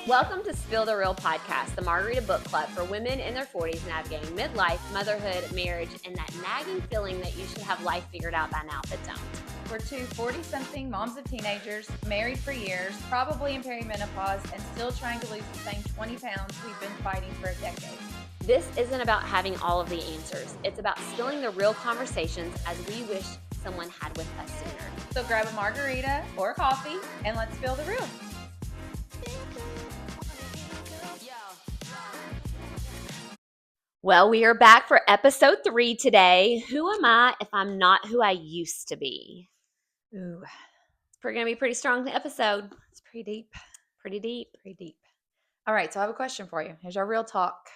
Welcome to Spill the Real podcast, the Margarita Book Club for women in their 40s navigating midlife, motherhood, marriage, and that nagging feeling that you should have life figured out by now but don't. We're two 40-something moms of teenagers, married for years, probably in perimenopause, and still trying to lose the same 20 pounds we've been fighting for a decade. This isn't about having all of the answers. It's about spilling the real conversations as we wish someone had with us sooner. So grab a margarita or a coffee and let's spill the real. Well, we are back for episode 3 today. Who am I if I'm not who I used to be? Ooh, It's going to be a pretty strong episode. it's pretty deep. Pretty deep. Pretty deep. All right, so I have a question for you. Here's our real talk.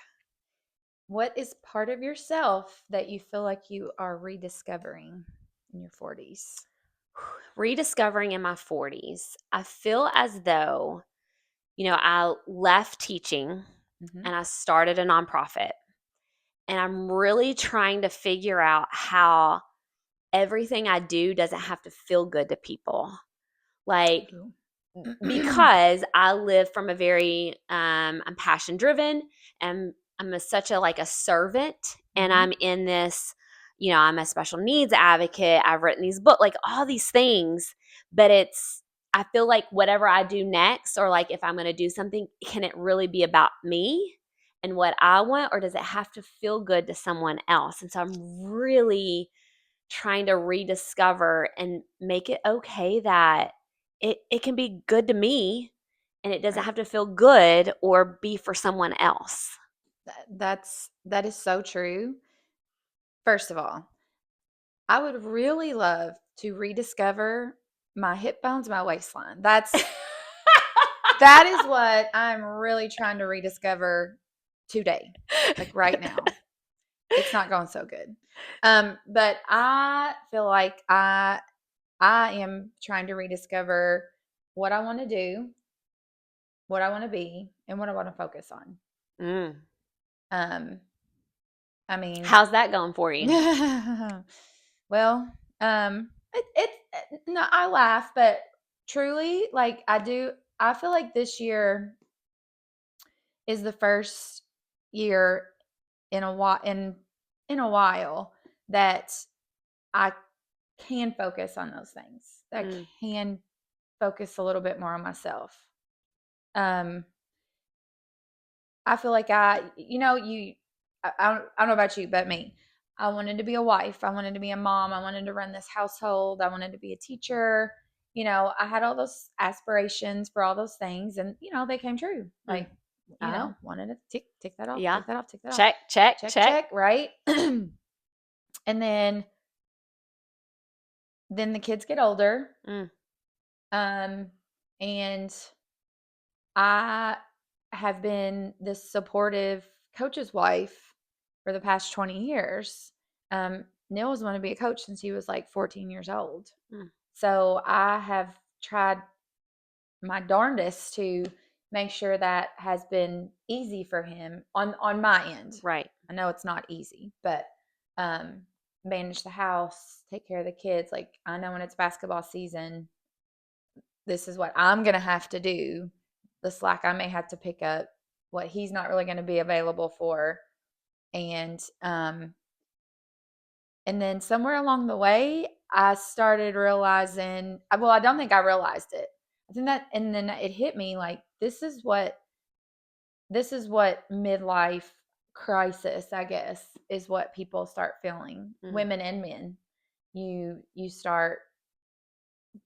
What is part of yourself that you feel like you are rediscovering in your 40s? Rediscovering in my 40s. I feel as though, I left teaching and I started a nonprofit. And I'm really trying to figure out how everything I do doesn't have to feel good to people. Like, because I live from a very, I'm passion driven and I'm such a servant, and I'm in this, I'm a special needs advocate. I've written these books, like all these things, but I feel like whatever I do next, or like if I'm going to do something, can it really be about me and what I want, or does it have to feel good to someone else? And so I'm really trying to rediscover and make it okay that it can be good to me and it doesn't have to feel good or be for someone else. That is so true. First of all, I would really love to rediscover my hip bones, my waistline. That is what I'm really trying to rediscover today, like right now. It's not going so good. But I feel like I am trying to rediscover what I want to do, what I want to be, and what I want to focus on. I mean, how's that going for you? Well, no, I laugh, but truly, like I feel like this year is the first year in a while that I can focus on those things. That I can focus a little bit more on myself. I feel like I don't know about you, but me. I wanted to be a wife. I wanted to be a mom. I wanted to run this household. I wanted to be a teacher. I had all those aspirations for all those things, and they came true. Like, wanted to tick that off. Yeah. Tick that off. Tick that check, off. check. Right. And then the kids get older. And I have been this supportive coach's wife for the past 20 years. Neil was wanting to be a coach since he was like 14 years old. So I have tried my darndest to make sure that has been easy for him on my end. Right. I know it's not easy, but manage the house, take care of the kids. Like, I know when it's basketball season, this is what I'm going to have to do. The slack I may have to pick up, what he's not really going to be available for. And then somewhere along the way, I started realizing, well, I don't think I realized it. I think that, and then it hit me like, this is what midlife crisis, I guess, is what people start feeling, women and men. You start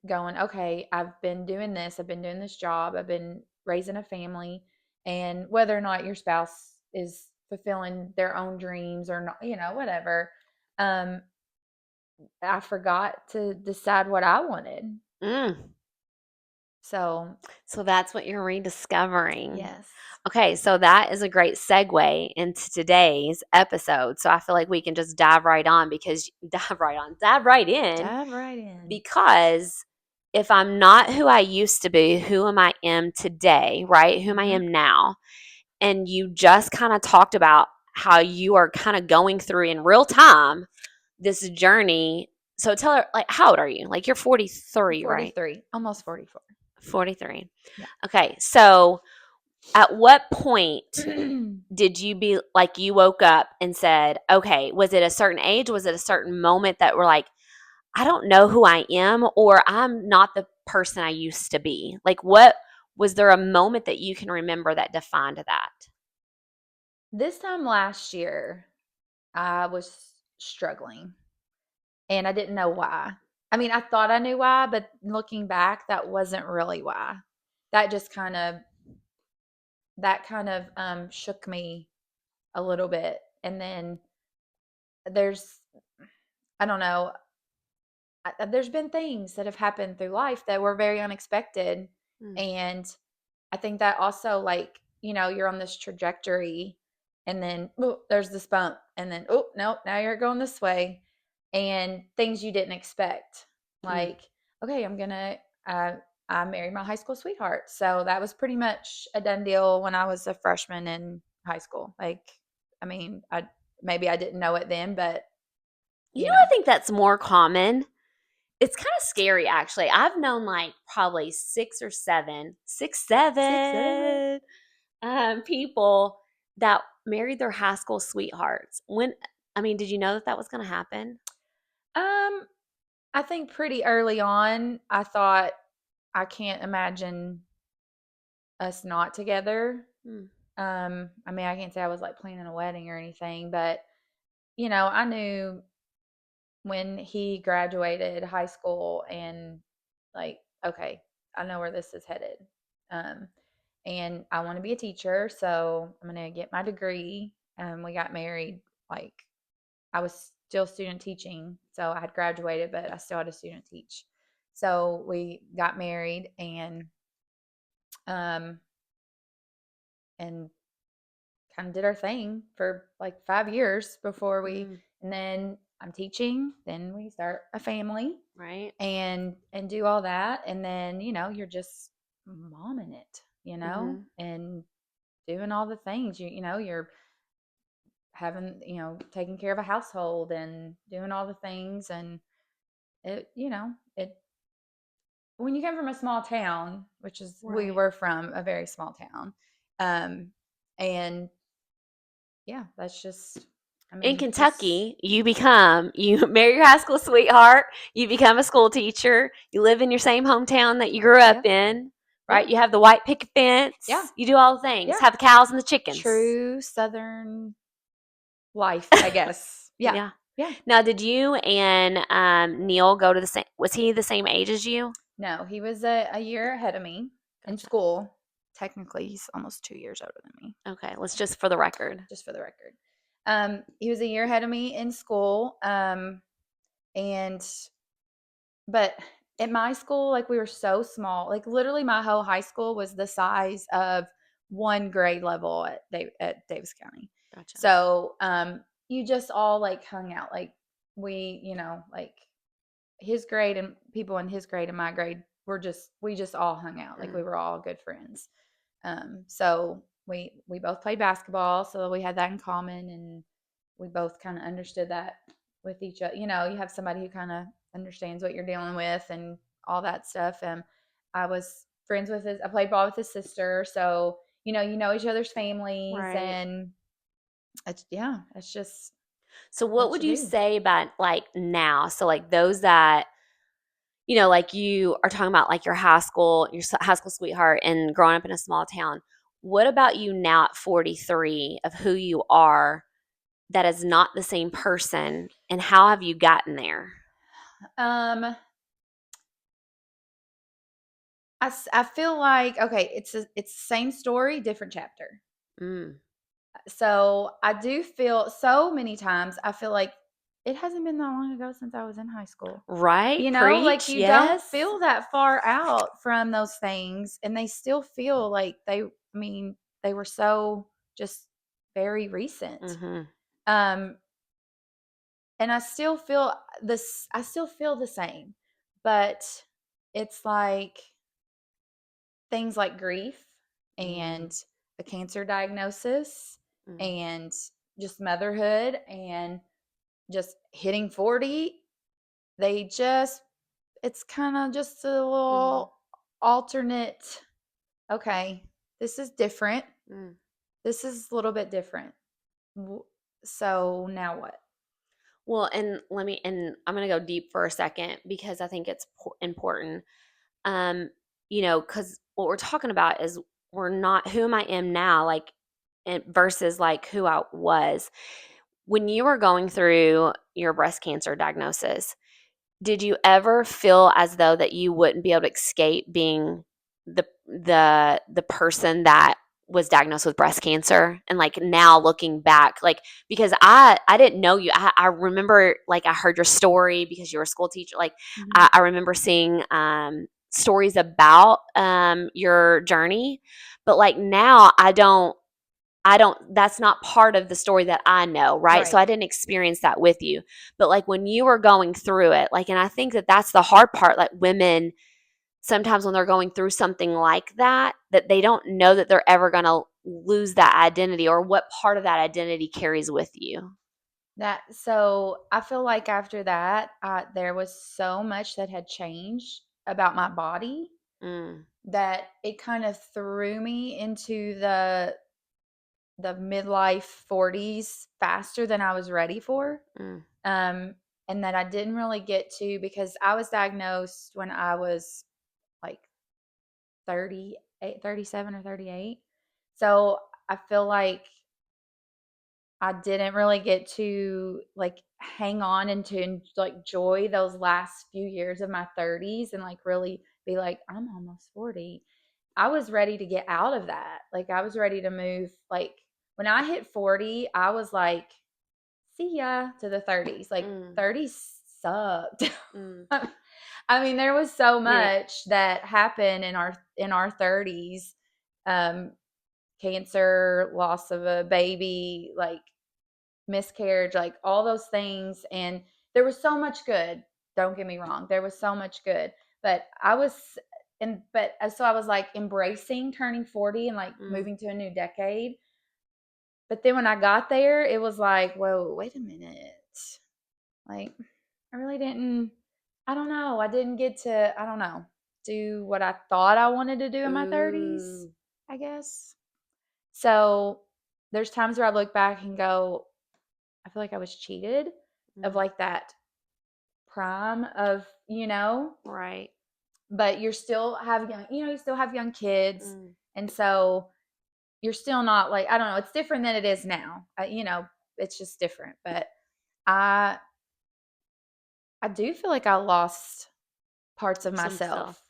going, okay, I've been doing this job, I've been raising a family, and whether or not your spouse is fulfilling their own dreams or not, whatever, I forgot to decide what I wanted. So that's what you're rediscovering. Yes. Okay, so that is a great segue into today's episode. So I feel like we can just dive right in. Because if I'm not who I used to be, who I am today, right? Who I am now. And you just kind of talked about how you are kind of going through in real time this journey. So tell her, like, how old are you? Like, you're 43, right? 43, almost 44. 43. Yeah. Okay, so At what point did you be like, you woke up and said, okay, was it a certain age? Was it a certain moment that were like, I don't know who I am, or I'm not the person I used to be? Like, what was there a moment that you can remember that defined that? This time last year, I was struggling and I didn't know why. I mean, I thought I knew why, but looking back, that wasn't really why. That just shook me a little bit. And then there's, I don't know, there's been things that have happened through life that were very unexpected. Mm, And I think that also, like, you're on this trajectory and then oh, there's this bump and then oh no, now you're going this way and things you didn't expect. mm, Like, okay, uh I married my high school sweetheart. So that was pretty much a done deal when I was a freshman in high school. Like, I mean, I maybe I didn't know it then, but You you know, know, I think that's more common. It's kind of scary, actually. I've known like probably six, seven. seven people that married their high school sweethearts. I mean, did you know that that was going to happen? Um, I think pretty early on, I thought I can't imagine us not together. Mm, I mean, I can't say I was like planning a wedding or anything, but I knew when he graduated high school and like, okay, I know where this is headed. Um, and I want to be a teacher, so I'm gonna get my degree. We got married like I was still student teaching, so I had graduated, but I still had a student teach. So we got married um and kind of did our thing for like 5 years before mm, and then I'm teaching, then we start a family right? and do all that. And then, you're just momming it, Hmm. and doing all the things you're having, taking care of a household and doing all the things. And it when you come from a small town, which is we Right. were from a very small town, um, and yeah, that's just, I In mean, just Kentucky, you marry your high school sweetheart, you become a school teacher, you live in your same hometown that you grew up yeah, in, yeah, right? You have the white picket yeah, fence, you do all the things, yeah. have the cows and the chickens. True Southern life, I guess. Yeah, Yeah. yeah. Now, did you and Neil go to the same? Was he the same age as you? No, he was a year ahead of me in Gotcha. school. Technically, he's almost 2 years older than me, Okay, let's just for the record. just for the record. He was a year ahead of me in school. And but at my school, like we were so small. Like literally, my whole high school was the size of one grade level at Davis County. Gotcha. So you just all like hung out. Like like his grade and people in his grade and my grade we just all hung out. Like we Mm, were all good friends. So we both played basketball, so we had that in common, and we both kind of understood that with each other. You have somebody who kind of understands what you're dealing with and all that stuff. And I was friends with I played ball with his sister, so you know each other's families, right. and yeah, it's just So, what what would you you do. say about like now? So, like those that like you are talking about like your high school sweetheart and growing up in a small town. What about you now at 43 of who you are that is not the same person and how have you gotten there? Um, I feel like okay, it's the same story, different chapter. Mm. So I do feel so many times I feel like it hasn't been that long ago since I was in high school. Right? Like Preach. you don't Yes. feel that far out from those things and they still feel like I mean, they were so just very recent. Mhm. Um and I still feel the same. But it's like things like grief Mm. and a cancer diagnosis Mm. and just motherhood and just hitting 40, they just it's kind of just a Mhm. little alternate, okay, this is different. Mm. This is a little bit different. W- So now what? Well, and I'm going to go deep for a second because I think it's important. Um, because what we're talking about is we're not who I am now, like, versus like who I was. When you were going through your breast cancer diagnosis, did you ever feel as though that you wouldn't be able to escape being the person that was diagnosed with breast cancer? And like now looking back, like, because I didn't know you. I remember, like, I heard your story because you were a school teacher. Like, Mhm. I remember seeing stories about your journey, but like now I don't, that's not part of the story that I know, right? So Right. I didn't experience that with you. But like when you were going through it, like, and I think that that's the hard part, like women sometimes when they're going through something like that, that they don't know that they're ever going to lose that identity or what part of that identity carries with you. I feel like after that, there was so much that had changed about my body Mm, that it kind of threw me into the midlife 40s faster than I was ready for. mm, Um, and that I didn't really get to because I was diagnosed when I was like 38, 37 or 38. So I feel like I didn't really get to like hang on and to like enjoy those last few years of my 30s and like really be like, I'm almost 40. I was ready to get out of that. Like I was ready to move. Like when I hit 40, I was like, see ya to the 30s. Like mm, 30s sucked. mm. I mean, there was so Yeah. much that happened in our 30s. Um, cancer, loss of a baby, like miscarriage, like all those things. And there was so much good. Don't get me wrong. There was so much good. But I was so I was like embracing turning 40 and like Mm, moving to a new decade. But then when I got there, it was like, whoa, wait a minute. Like, I really didn't, I don't know. I didn't get to, I don't know, do what I thought I wanted to do in my 30s, ooh, I guess. So there's times where I look back and go, I feel like I was cheated of mm, like that prime of, right. but you're still have young, you still have young kids. Mm, And so you're still not like, I don't know, it's different than it is now. It's just different. But I, I do feel like I lost parts of some self. myself.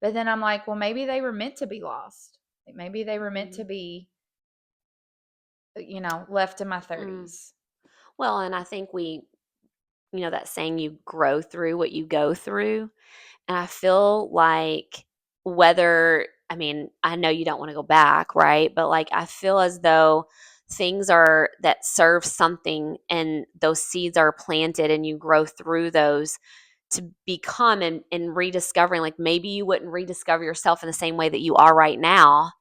But then I'm like, well, maybe they were meant to be lost. Like maybe they were meant to Mm, be, left in my mm. 30s. Well, and I think that saying, you grow through what you go through. And I feel like I mean, I know you don't want to go back, right? But like, I feel as though things are that serve something and those seeds are planted and you grow through those to become and rediscovering. Like maybe you wouldn't rediscover yourself in the same way that you are right now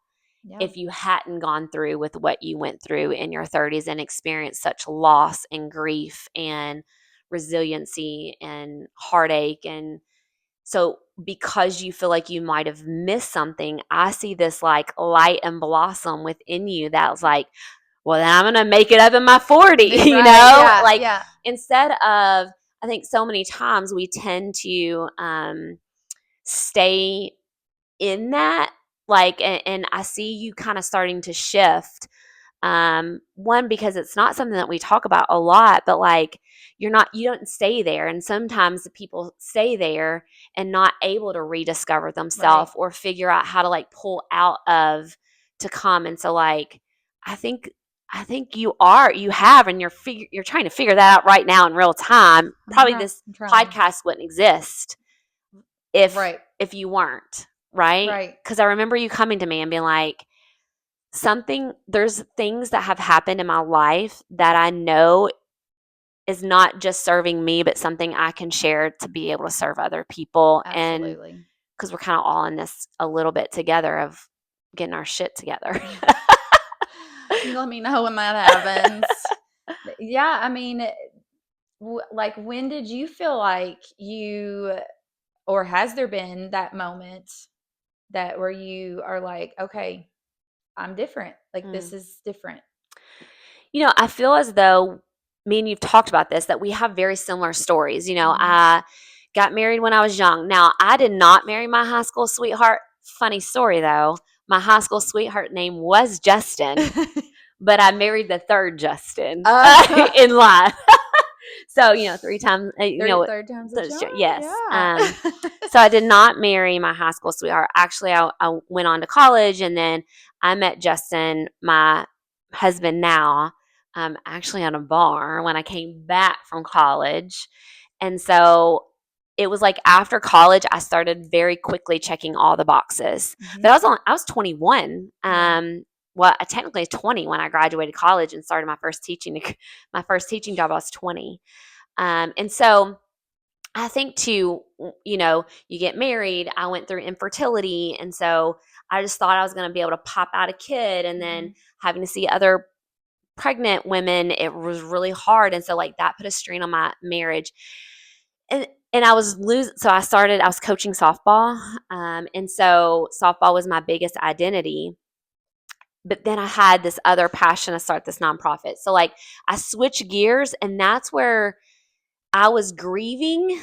Yeah, if you hadn't gone through with what you went through in your 30s and experienced such loss and grief and resiliency and heartache. And so because you feel like you might have missed something, I see this like light and blossom within you that was like, well, then I'm going to make it up in my 40, right. Yeah, Like, yeah. instead of, I think so many times we tend to stay in that, like, and I see you kind of starting to shift. One, because it's not something that we talk about a lot, but like, you don't stay there. And sometimes the people stay there and not able to rediscover Right. themselves or figure out how to like pull out of to come. And so like, I think you have, and you're trying to figure that out right now in real time. Probably this I'm trying. podcast wouldn't exist if Right. you weren't, right? Right. Because I remember you coming to me and being like, there's things that have happened in my life that I know is not just serving me, but something I can share to be able to serve other people. And Absolutely. because we're kind of all in this a little bit together of getting our shit together. You let me know when that happens. Yeah, I mean, like when did you feel like or has there been that moment that where you are like, okay, I'm different. Like, Mm. this is different. I feel as though me and you've talked about this, that we have very similar stories. Mhm. I got married when I was young. Now, I did not marry my high school sweetheart. Funny story though. My high school sweetheart name was Justin, but I married the third Justin Uh, in life. So, three times, third time's a charm. yes. Yeah. So I did not marry my high school sweetheart. Actually, I went on to college, and then I met Justin, my husband now, actually on a bar when I came back from college. And so it was like after college, I started very quickly checking all the boxes. But Mhm. I was 21. Yeah. Well, I technically 20 when I graduated college and started my first teaching job. I was 20. And so I think too, you get married. I went through infertility. And so I just thought I was going to be able to pop out a kid, and then Mhm. having to see other pregnant women, it was really hard. And so like that put a strain on my marriage. And I was losing. So I was coaching softball. And so softball was my biggest identity. But then I had this other passion to start this nonprofit. So like I switched gears, and that's where I was grieving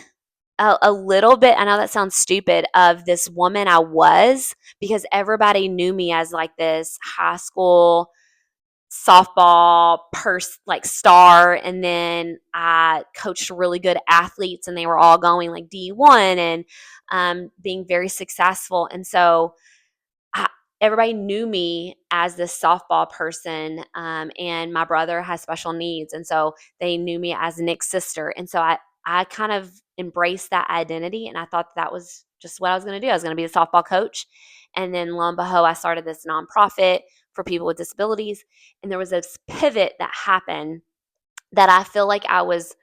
a little bit. I know that sounds stupid, of this woman I was, because everybody knew me as like this high school softball like star. And then I coached really good athletes, and they were all going like D1 and being very successful. And so I, everybody knew me as this softball person, and my brother has special needs, and so they knew me as Nick's sister. And so I kind of embraced that identity, and I thought that was just what I was going to do. I was going to be a softball coach, and then lo and behold, I started this nonprofit for people with disabilities. And there was this pivot that happened that I feel like I was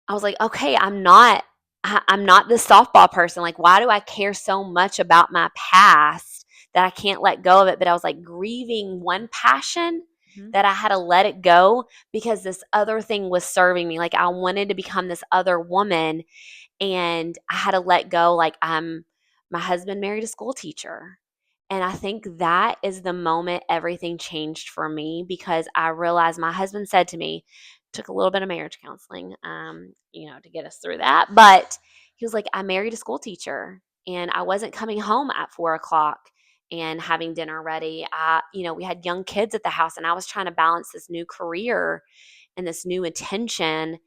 like, okay, I'm not this softball person. Like, why do I care so much about my past that I can't let go of it? But I was like grieving one passion Mhm. that I had to let it go because this other thing was serving me. Like, I wanted to become this other woman, and I had to let go. Like, my husband married a school teacher. And I think that is the moment everything changed for me, because I realized my husband said to me, took a little bit of marriage counseling, to get us through that. But he was like, I married a school teacher, and I wasn't coming home at 4 o'clock and having dinner ready. We had young kids at the house, and I was trying to balance this new career and this new attention.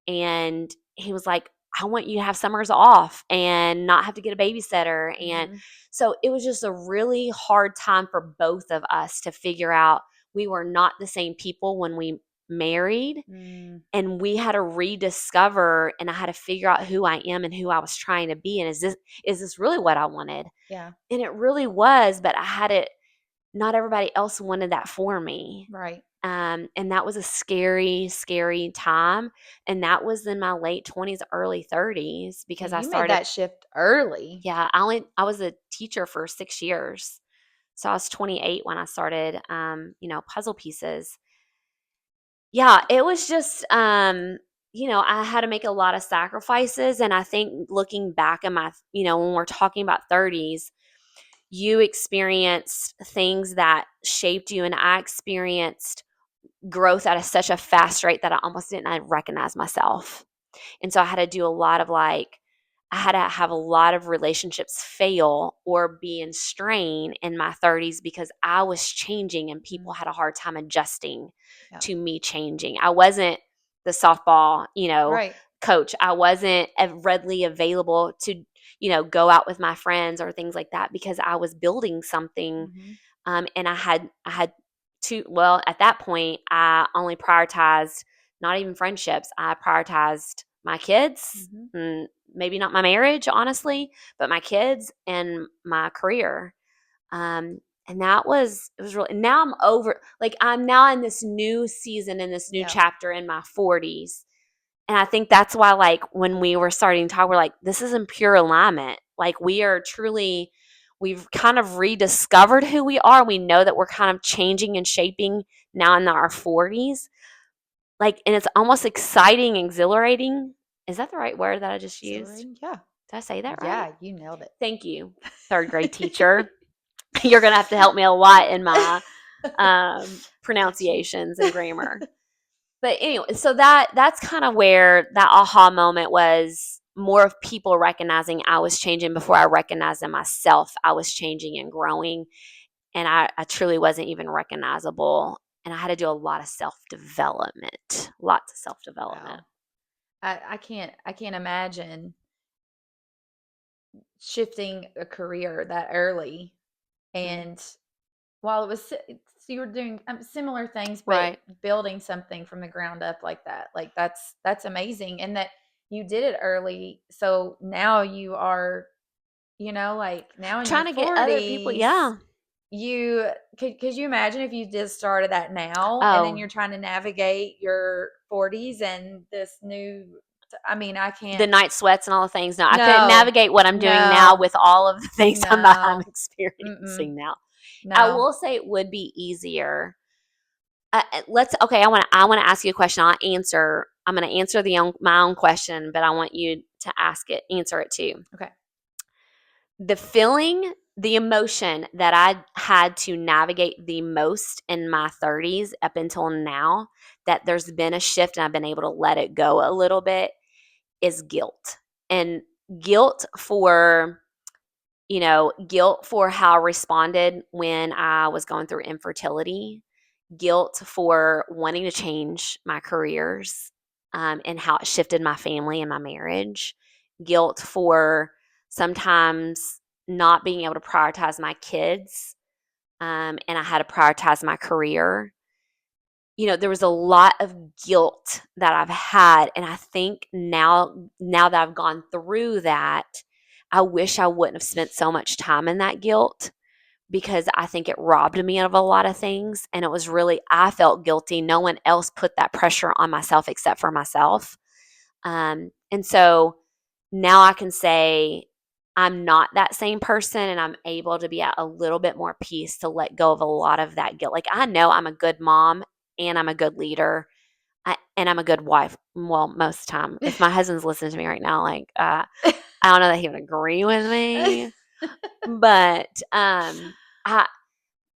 And he was like, I want you to have summers off and not have to get a babysitter. And Mhm. so it was just a really hard time for both of us to figure out. We were not the same people when we married, Mm. and we had to rediscover, and I had to figure out who I am and who I was trying to be. And is this really what I wanted? Yeah. And it really was, but I had it, not everybody else wanted that for me. Right. And that was a scary, scary time. And that was in my late 20s, early 30s, because And I you made started, that shift early. yeah, I was a teacher for 6 years. So I was 28 when I started, puzzle pieces. Yeah, it was just, I had to make a lot of sacrifices. And I think looking back at when we're talking about 30s, you experienced things that shaped you, and I experienced growth at such a fast rate that I almost didn't recognize myself. And so I had to do a lot of I had to have a lot of relationships fail or be in strain in my 30s, because I was changing and people Mm. had a hard time adjusting Yeah. to me changing. I wasn't the softball, Right. coach. I wasn't readily available to, go out with my friends or things like that, because I was building something. Mhm. And I had to, well, at that point, I only prioritized not even friendships. I prioritized my kids, Mhm. and maybe not my marriage, honestly, but my kids and my career. And it was really, now I'm over, like, I'm now in this new season, in this new Yeah. chapter in my 40s. And I think that's why, like, when we were starting to talk, we're like, this is in pure alignment. Like, we've kind of rediscovered who we are. We know that we're kind of changing and shaping now in our 40s. Like, and it's almost exciting, exhilarating. Is that the right word that I just used? Exhilarating. Yeah. Did I say that right? Yeah, you nailed it. Thank you, third grade teacher. You're going to have to help me a lot in my Got you. pronunciations and grammar. But anyway, so that's kind of where that aha moment was, more of people recognizing I was changing before I recognized in myself I was changing and growing. And I truly wasn't even recognizable. And I had to do a lot of self development, lots of self development. Wow. I can't imagine shifting a career that early. Mm. And while it was so you were doing similar things, but Right. building something from the ground up like that, like that's amazing, and that you did it early. So now you are, like now in your Trying to get other people. 40s, Yeah. you could you imagine if you just started that now and then Oh, you're trying to navigate your 40s and this new, I mean, I the can't. night sweats and all the things. No, I couldn't No, navigate what I'm doing now no, with all of the things I'm no, mm-mm, experiencing now. I no. will say it would be easier. Let's okay. I want to ask you a question. I'm going to answer my own question, but I want you to answer it too. Okay. The feeling, the emotion that I had to navigate the most in my 30s up until now, that there's been a shift and I've been able to let it go a little bit, is guilt. And guilt for, guilt for how I responded when I was going through infertility, guilt for wanting to change my careers, and how it shifted my family and my marriage, guilt for sometimes not being able to prioritize my kids, and I had to prioritize my career. There was a lot of guilt that I've had, and I think now that I've gone through that, I wish I wouldn't have spent so much time in that guilt, because I think it robbed me of a lot of things. And it was really, I felt guilty. No one else put that pressure on myself except for myself. And so now I can say I'm not that same person, and I'm able to be at a little bit more peace to let go of a lot of that guilt. Like, I know I'm a good mom and I'm a good leader, and I'm a good wife. Well, most of the time. If my husband's listening to me right now, like, I don't know that he would agree with me, but I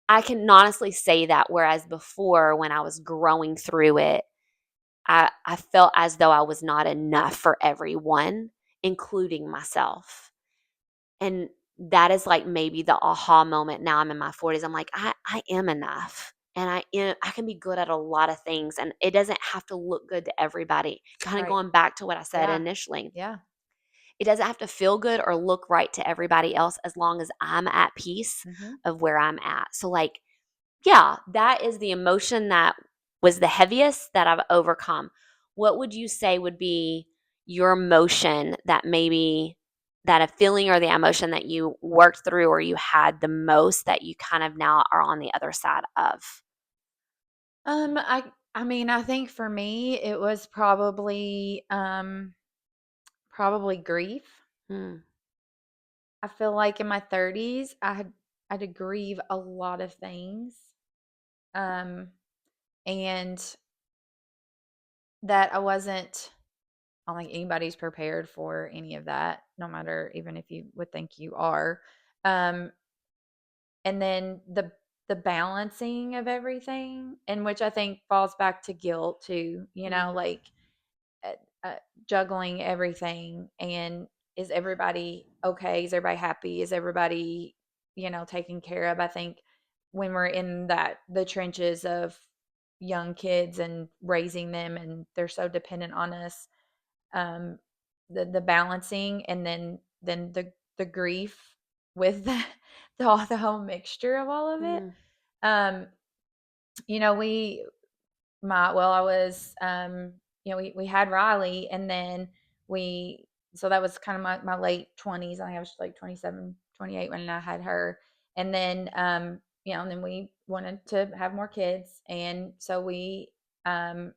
I can honestly say that. Whereas before, when I was growing through it, I felt as though I was not enough for everyone, including myself. And that is like maybe the aha moment. Now I'm in my 40s. I'm like, I am enough. And I can be good at a lot of things. And it doesn't have to look good to everybody. Kind of Right. going back to what I said Yeah. initially. Yeah. It doesn't have to feel good or look right to everybody else, as long as I'm at peace Mhm. of where I'm at. So, like, yeah, that is the emotion that was the heaviest that I've overcome. What would you say would be your emotion that maybe, that a feeling or the emotion that you worked through or you had the most, that you kind of now are on the other side of? I mean, I think for me it was probably grief. Mm, I feel like in my 30s I had to grieve a lot of things. Um and that I don't think anybody's prepared for any of that, no matter even if you would think you are. Um and then the balancing of everything, in which I think falls back to guilt too, mm, like uh, uh, juggling everything. And is everybody okay? Is everybody happy? Is everybody, taken care of? I think when we're in the trenches of young kids and raising them, and they're so dependent on us, um, the balancing, and then the grief with the whole mixture of all of it. mm. Um, we my well, I was, we had Riley, and then we so that was kind of my late 20s. I think I was like 27, 28 when I had her. And then and then we wanted to have more kids. And so we it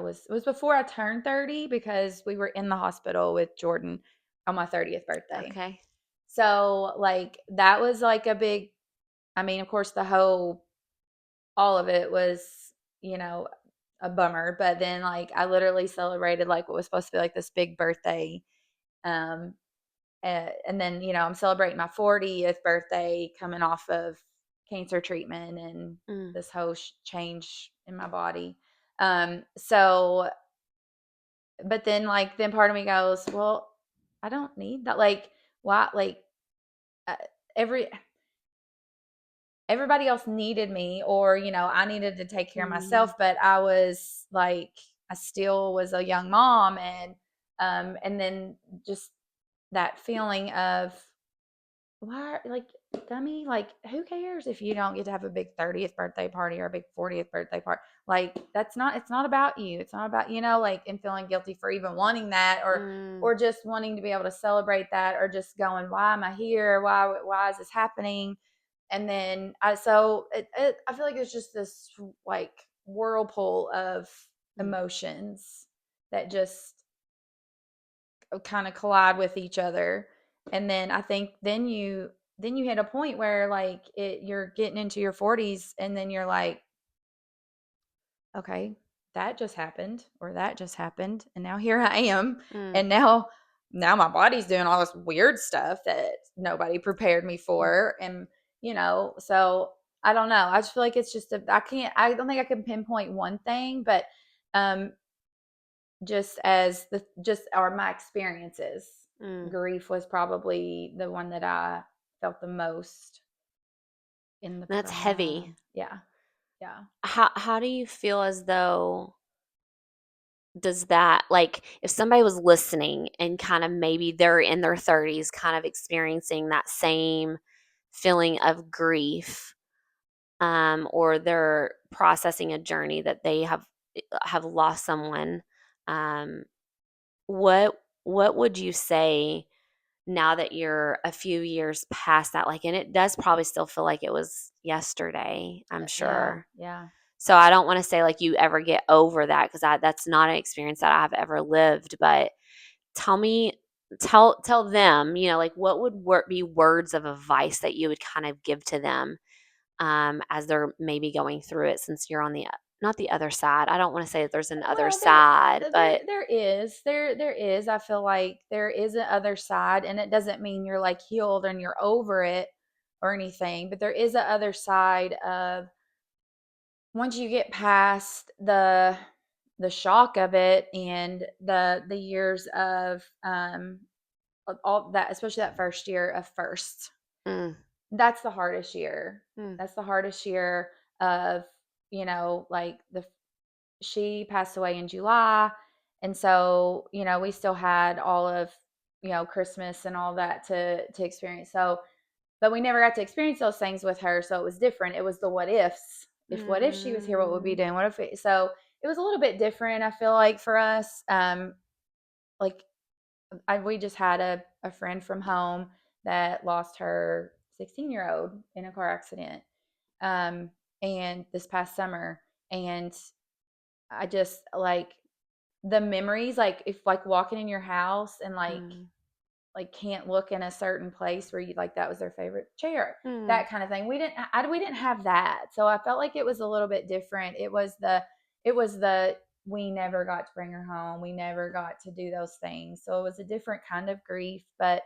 was before I turned 30, because we were in the hospital with Jordan on my 30th birthday. Okay. So like that was like a big, I mean, of course, all of it was, you know, a bummer. But then like I literally celebrated like what was supposed to be like this big birthday. Um And then, I'm celebrating my 40th birthday coming off of cancer treatment and Mm, this whole change in my body. So, but then then part of me goes, well, I don't need that. Like, why? Like, uh, every everybody else needed me, or I needed to take care of mm, myself, but I was like, I still was a young mom. And then just that feeling of, why, like, dummy, like, who cares if you don't get to have a big 30th birthday party or a big 40th birthday party? Like, it's not about you. It's not about, like, and feeling guilty for even wanting that, mm, or just wanting to be able to celebrate that, or just going, why am I here? Why is this happening? And then I feel like it's just this, like, whirlpool of mm, emotions that just kind of collide with each other. And then I think then you hit a point where, like, you're getting into your 40s, and then you're like, okay, that just happened, or that just happened, and now here I am. mm, And now my body's doing all this weird stuff that nobody prepared me mm, for. And so I don't know, I just feel like it's just I don't think I can pinpoint one thing, but um just as the just or my experiences, mm. grief was probably the one that I felt the most in the That's heavy. yeah, yeah. How do you feel as though does that like if somebody was listening and kind of maybe they're in their 30s kind of experiencing that same feeling of grief or they're processing a journey that they have lost someone um what would you say now that you're a few years past that like and it does probably still feel like it was yesterday, I'm Yeah, sure. yeah. So I don't want to say like you ever get over that because that's not an experience that I've ever lived. But tell me, tell them, like what would be words of advice that you would kind of give to them as they're maybe going through it since you're on the not the other side. I don't want to say that there's an other Well, side, but there is. I feel like there is an other side, and it doesn't mean you're, like, healed and you're over it or anything, but there is a other side of, once you get past the shock of it, and the years of all that, especially that first year of first. mm, That's the hardest year. mm, That's the hardest year of, like, the she passed away in July. And so, we still had all of, Christmas and all that to experience. So, but we never got to experience those things with her. So it was different. It was the what ifs. What if she was here, what would we mm, do? What if so it was a little bit different, I feel like, for us. Like, we just had a friend from home that lost her 16-year-old in a car accident. Um, and this past summer. And I just, like, the memories, like, if, like, walking in your house and, mm, like, can't look in a certain place where you, like, that was their favorite chair, mm, that kind of thing. We didn't have that. So I felt like it was a little bit different. It was the we never got to bring her home. We never got to do those things. So it was a different kind of grief. But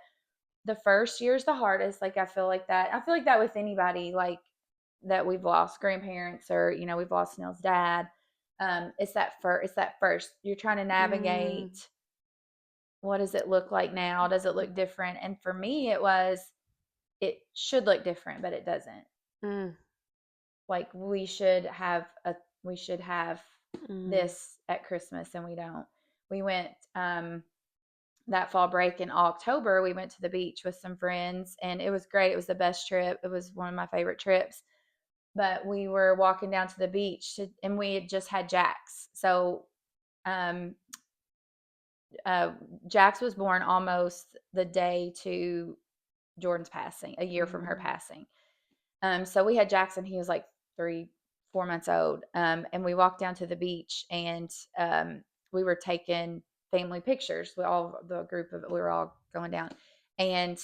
the first year is the hardest. Like, I feel like that with anybody, like, that we've lost grandparents, or, we've lost Neil's dad. It's that first. You're trying to mm, navigate, what does it look like now? Does it look different? And for me, it should look different, but it doesn't. mm, Like, we should have mm, this at Christmas, and we don't. We went that fall break in October. We went to the beach with some friends, and it was great. It was the best trip. It was one of my favorite trips. But we were walking down to the beach, and we had just had Jax. So, um, uh, Jax was born almost the day to Jordan's passing, a year from her mm, passing. So we had Jackson. He was like 3, 4 months old. And we walked down to the beach, and we were taking family pictures. The group of we were all going down, and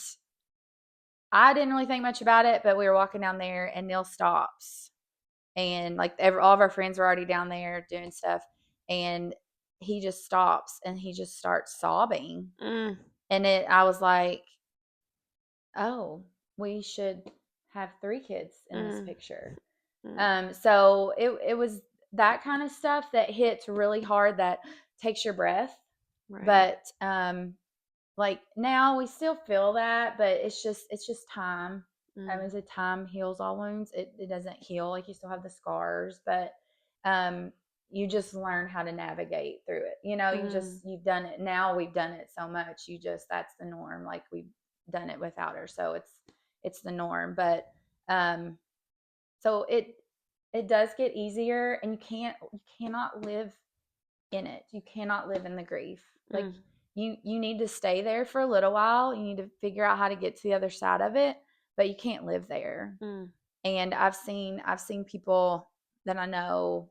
I didn't really think much about it. But we were walking down there, and Neil stops, and, like, all of our friends were already down there doing stuff, and he just stops, and he just starts sobbing. mm, And I was like, oh, we should have 3 kids in this Mm, picture. mm, So it was that kind of stuff that hits really hard, that takes your breath. right. But like now we still feel that, but it's just time. Mm, As a time heals all wounds, it doesn't heal. Like you still have the scars, but um you just learn how to navigate through it. mm, You've done it. Now we've done it so much. That's the norm. Like we've done it without her. So it's the norm. But um so it does get easier, and you cannot live in it. You cannot live in the grief. Like mm, you need to stay there for a little while. You need to figure out how to get to the other side of it, but you can't live there. mm. And I've seen people that I know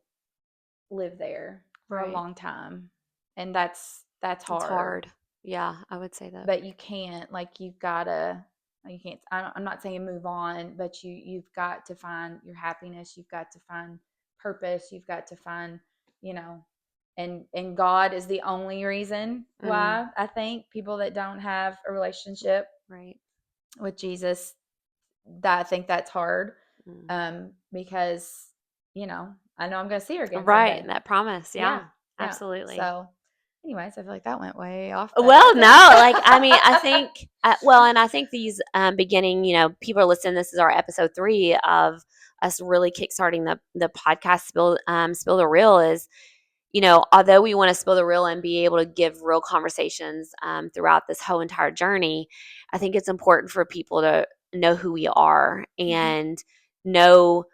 live there for a Right. long time. And that's It's hard. hard. Yeah, I would say that. But you can't, like, you've got to, you can't, I'm not saying move on, but you've got to find your happiness. You've got to find purpose. You've got to find, you know, and God is the only reason Mm, why I think people that don't have a relationship right. with Jesus, that I think that's hard. Mm. Because, I know I'm going to see her again Right. someday. That promise. Yeah, Yeah. Yeah. absolutely. So anyways, I feel like that went way off, but Well, no, like, I mean, I think, well, and I think these beginning, people are listening. This is our episode 3 of us really kickstarting the podcast. Spill the real is, although we want to spill the real and be able to give real conversations throughout this whole entire journey, I think it's important for people to know who we are Mhm. and know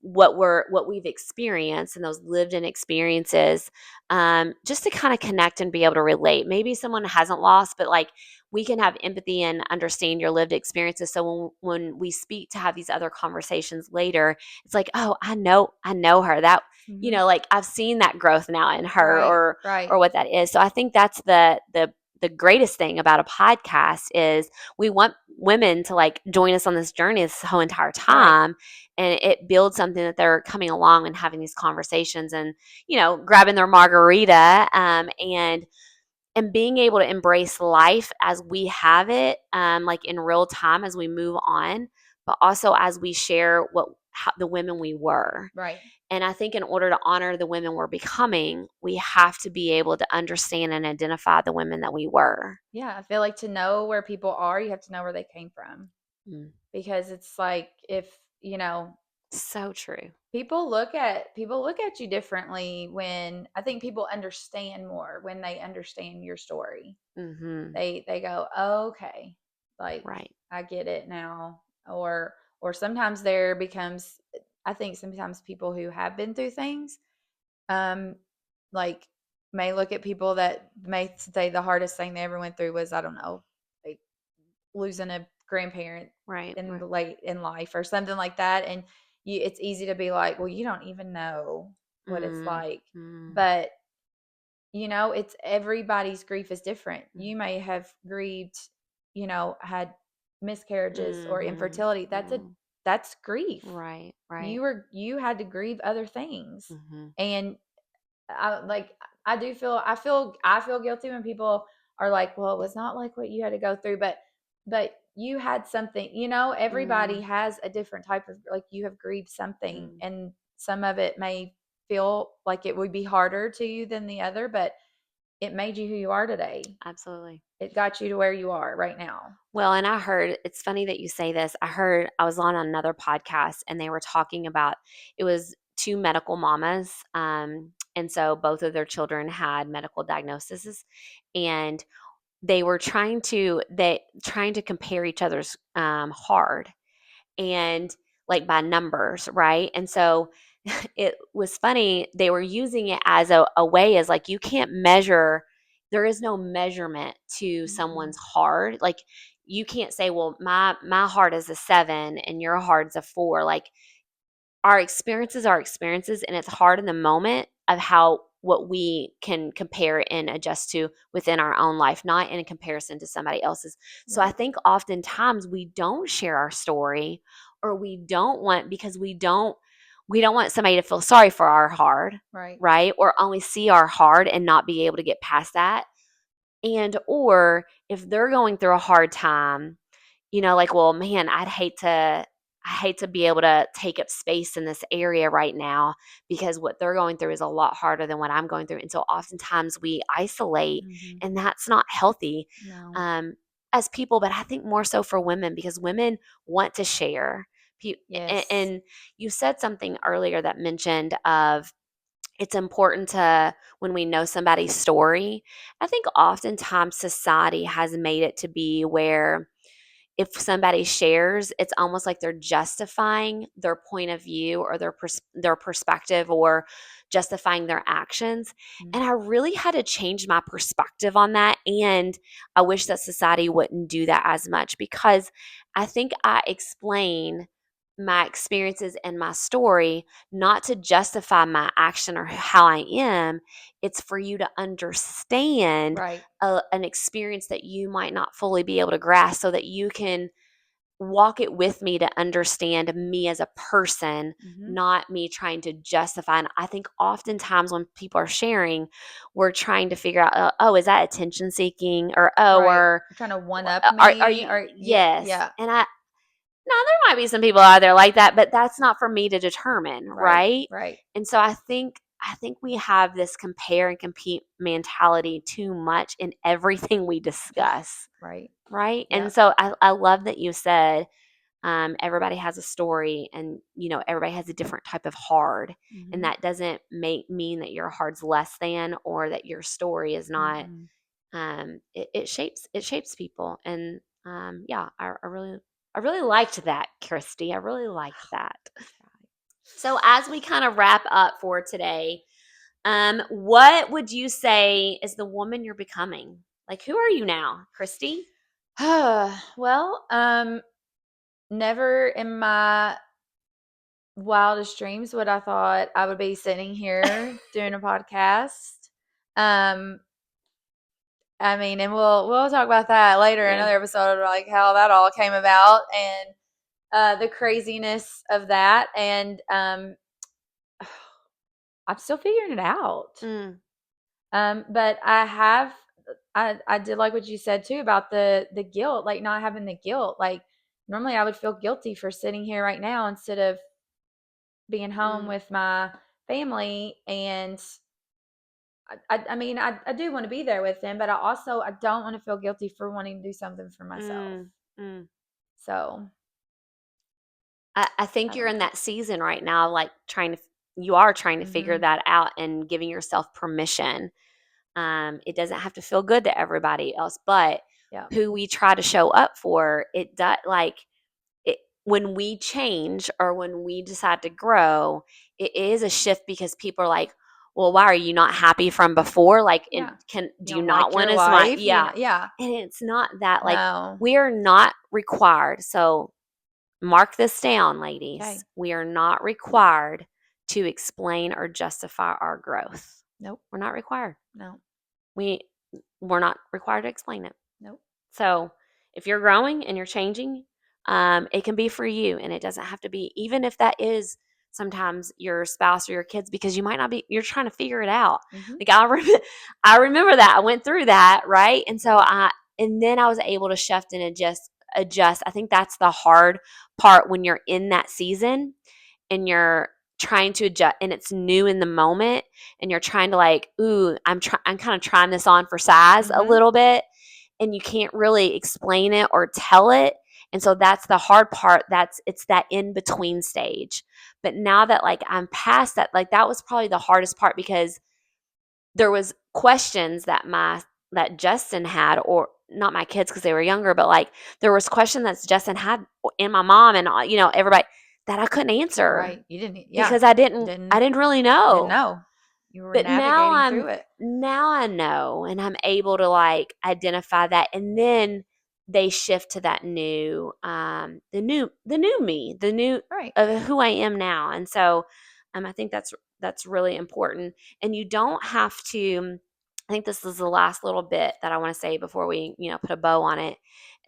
what we've experienced and those lived in experiences, just to kind of connect and be able to relate. Maybe someone hasn't lost, but like we can have empathy and understand your lived experiences. So when we speak to have these other conversations later, it's like, oh, I know her. That Mhm. like I've seen that growth now in her, Right, or right, what that is. So I think that's the greatest thing about a podcast is we want women to like join us on this journey this whole entire right, time, and it builds something that they're coming along and having these conversations and grabbing their margarita, and being able to embrace life as we have it, like in real time as we move on, but also as we share the women we were. right. And I think in order to honor the women we're becoming, we have to be able to understand and identify the women that we were. Yeah, I feel like to know where people are, you have to know where they came from. Mm. Because it's like, if, So true. people look at you differently. When I think people understand more when they understand your story. Mm-hmm. They go, oh, okay, like, Right. I get it now. Or sometimes there becomes, I think sometimes people who have been through things, um like, may look at people that may say the hardest thing they ever went through was, I don't know, like losing a grandparent Right. in Right. the late in life or something like that. And it's easy to be like, well, you don't even know what it's Mm, like. mm, But it's everybody's grief is different. mm, You may have grieved, had miscarriages or mm-hmm, infertility. mm. That's grief. Right. Right. You had to grieve other things. Mm-hmm. And like, I feel guilty when people are like, well, it was not like what you had to go through, but you had something. Everybody Mm, has a different type of, like, you have grieved something, mm. and some of it may feel like it would be harder to you than the other, but it made you who you are today. Absolutely. It got you to where you are right now. Well, and I heard, it's funny that you say this. I was on another podcast and they were talking about, it was two medical mamas. And so both of their children had medical diagnoses, and they trying to compare each other's hard, and like by numbers, right? And so it was funny. They were using it as a way, as like, you can't measure, there is no measurement to Mm-mm. someone's heart. Like, you can't say, well, my heart is a 7 and your heart's a 4. Like, our experiences are experiences, and it's hard in the moment of how what we can compare and adjust to within our own life, not in comparison to somebody else's. So I Right, think oftentimes we don't share our story, or we don't want, because we don't want somebody to feel sorry for our hard, right, right? Or only see our hard and not be able to get past that. And or if they're going through a hard time, like, well, man, I hate to be able to take up space in this area right now because what they're going through is a lot harder than what I'm going through. And so oftentimes we isolate, Mhm. and that's not healthy No. um, as people, but I think more so for women because women want to share. Yes. And you said something earlier that mentioned of it's important to when we know somebody's story. I think oftentimes society has made it to be where if somebody shares, it's almost like they're justifying their point of view or their perspective or justifying their actions. Mm. And I really had to change my perspective on that. And I wish that society wouldn't do that as much because I think I explain my experiences and my story not to justify my action or how I am. It's for you to understand Right. an experience that you might not fully be able to grasp so that you can walk it with me to understand me as a person, Mhm. not me trying to justify. And I think oftentimes when people are sharing, we're trying to figure out, oh, is that attention seeking? Or, oh, Right. or You're trying to one up are me you, or yeah, yes. yeah. And now there might be some people out there like that, but that's not for me to determine, Right. right? Right. And so I think we have this compare and compete mentality too much in everything we discuss, Right. right? And Yep. so I love that you said everybody has a story, and everybody has a different type of hard, and Mhm. that doesn't mean that your hard's less than or that your story is not. Mm-mm. It shapes people, and yeah, I really liked that, Christy. I really liked that. Right. So as we kind of wrap up for today, what would you say is the woman you're becoming? Like, who are you now, Christy? Well, never in my wildest dreams would I thought I would be sitting here doing a podcast. Um, I mean, and we'll talk about that later in Yeah. another episode, like how that all came about and the craziness of that. And I'm still figuring it out. Mm, But I did like what you said too about the guilt, like not having the guilt. Like normally I would feel guilty for sitting here right now instead of being home mm, with my family. And I mean I do want to be there with them, but I don't want to feel guilty for wanting to do something for myself. mm, mm. So I think I you're don't in know. that season right now, like you are trying to figure Mm-hmm. that out and giving yourself permission. It doesn't have to feel good to everybody else, but Yeah. who we try to show up for, it does like it when we change or when we decide to grow, it is a shift because people are like, well, why are you not happy from before? Like, Yeah. do You you don't not like want your as much? life. Yeah. Yeah. And it's not that like No. we are not required. So mark this down, ladies. Okay. We are not required to explain or justify our growth. Nope. We're not required. No. We we're not required to explain it. Nope. So if you're growing and you're changing, it can be for you, and it doesn't have to be, even if that is sometimes your spouse or your kids, because you might not be. You're trying to figure it out. Mm-hmm. Like I remember that I went through that, right, and then I was able to shift and adjust. I think that's the hard part when you're in that season and you're trying to adjust and it's new in the moment and you're trying to like, ooh, I'm kind of trying this on for size a Mm-hmm. little bit and you can't really explain it or tell it. And so that's the hard part. It's that in between stage. But now that like I'm past that, like that was probably the hardest part because there was questions that Justin had, or not my kids because they were younger, but like there was questions that Justin had and my mom and everybody that I couldn't answer Right. You didn't. Yeah. because I didn't I Didn't didn't really didn't know. know. You were But now navigating I'm through it. now I know and I'm able to like identify that, and then they shift to that new the new me, the new Right. of who I am now. And so I think that's really important. And you don't have to, I think this is the last little bit that I want to say before we, put a bow on it,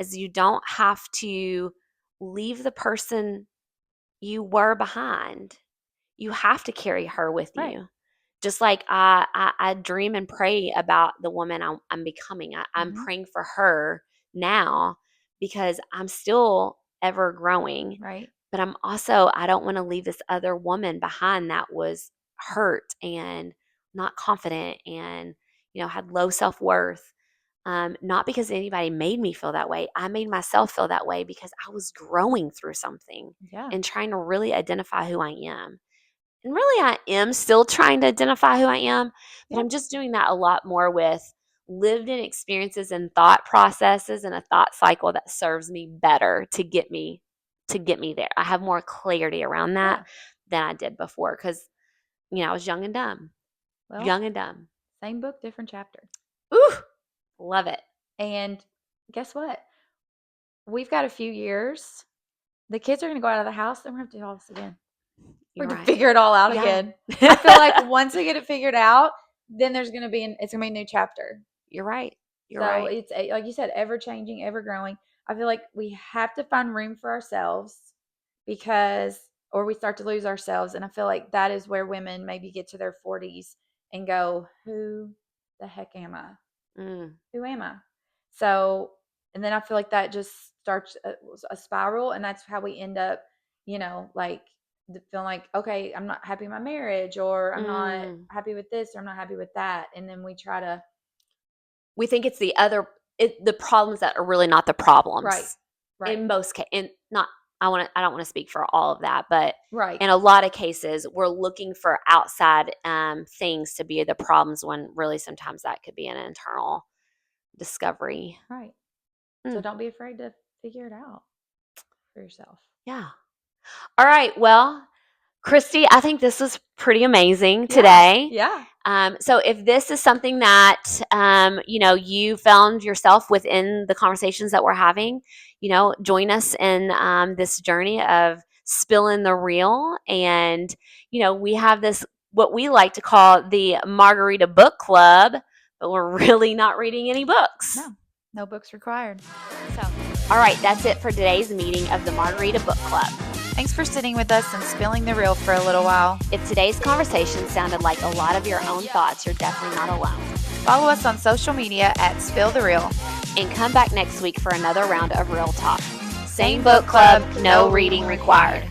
is you don't have to leave the person you were behind. You have to carry her with Right. you. Just like I dream and pray about the woman I'm becoming. I'm Mm-hmm. praying for her now because I'm still ever growing. Right. But I don't want to leave this other woman behind that was hurt and not confident and, had low self worth. Not because anybody made me feel that way. I made myself feel that way because I was growing through something Yeah. and trying to really identify who I am. And really, I am still trying to identify who I am, but Yep. I'm just doing that a lot more with lived in experiences and thought processes and a thought cycle that serves me better to get me there. I have more clarity around that Yeah. than I did before because, I was young and dumb. Well, Young and dumb. same book, different chapter. Ooh, love it. And guess what? We've got a few years. The kids are going to go out of the house, and we're going to have to do all this again. We're You're going to right. figure it all out Yeah. again. I feel like once we get it figured out, then it's going to be a new chapter. You're right. You're So right. it's like you said, ever changing, ever growing. I feel like we have to find room for ourselves or we start to lose ourselves. And I feel like that is where women maybe get to their 40s and go, who the heck am I? Who am I? So, and then I feel like that just starts a spiral, and that's how we end up, like feeling like, okay, I'm not happy in my marriage, or I'm not happy with this, or I'm not happy with that, and then we try to. We think it's the problems that are really not the Right. problems. Right. In most cases, and not I don't want to speak for all of that, but Right. in a lot of cases, we're looking for outside things to be the problems when really sometimes that could be an internal discovery. Right. So don't be afraid to figure it out for yourself. Yeah. All right. Well, Christy, I think this was pretty amazing today. Yeah. So if this is something that you found yourself within the conversations that we're having, join us in this journey of spilling the real. And we have this what we like to call the Margarita Book Club, but we're really not reading any books. No books required. So, all right, that's it for today's meeting of the Margarita Book Club. Thanks for sitting with us and spilling the real for a little while. If today's conversation sounded like a lot of your own thoughts, you're definitely not alone. Follow us on social media at Spill the Real. And come back next week for another round of Real Talk. Same book club, no reading required.